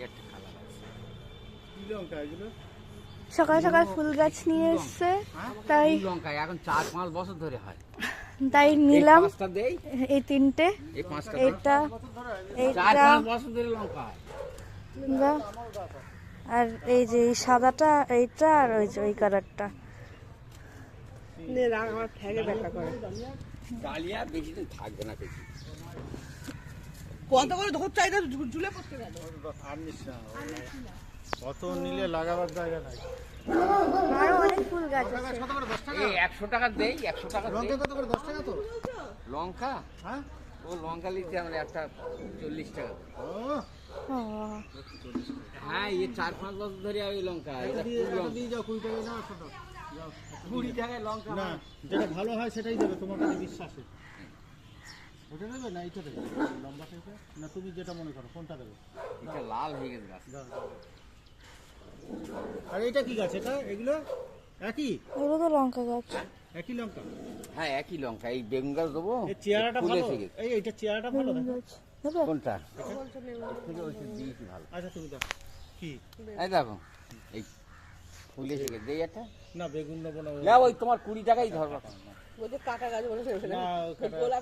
একটা কালার আছে। কি লঙ্কা এগুলো? সকাল সকাল ফুল গাছ নিয়ে এসছে, তাই ফুল লঙ্কা এখন 4-5 বছর ধরে হয়। তাই নিলাম। এই পাঁচটা দেই, এই তিনটে, এই পাঁচটা এইটা, এইটা 4-5 বছর ধরে লঙ্কা হয়। যা। আর এই যে এই সাদাটা, এইটা, আর ওই যে ওই কালারটা। ডালিয়া বেশি দিন থাকবে না কিছু। কত করে ধর চাইটা ঝুলে পড়তে গেল। আর নিস না, কত নিলে লাগাবার জায়গা নাই। আরো অনেক ফুল গাছ আছে। কত করে 10 টাকা? এই 100 টাকা দেই, 100 টাকা দেই। লঙ্কা কত করে 10 টাকা তো? লঙ্কা হ্যাঁ? ও লঙ্কা লিখতে আমরা একটা 40 টাকা। ও, ও, হ্যাঁ এই 4-5 বছর ধরে ওই লঙ্কা, এটা দিয়ে ফুল লঙ্কা। দিয়ে যাও 20 টাকা নাও ছোট। যাও। 20 টাকায় লঙ্কা না, হয়। যেটা ভালো হয় সেটাই দেবে তোমার কাছে বিশ্বাসে। ওটা দেবে না এটা দেবে? লম্বাটা এটা? না তুমি যেটা মনে করো কোনটা দেবে? এটা লাল হয়ে গেছে গাছ। যাও, যাও। আর এটা কি গাছ এটা? এগুলো একই? এগুলো তো লঙ্কা গাছ। একই লঙ্কা? হ্যাঁ একই লঙ্কা, এই বেগুন গাছ দেবো। এই চেয়ারাটা ফুল ভালো? এসে গেছে। এইটা চেয়ারাটা ভালো দেখো। গাছ নেবে? কোনটা? থেকে ওইটা দিয়েছি ভালো। আচ্ছা তুমি দেখো। কি? এই দেখো এই ফুল এসে গেছে, এই একটা না বেগুন নেবো না। না ওই তোমার 20 টাকাই ধরবা। বলছে কাটা গাছ বলে না, ওটা- গোলাপ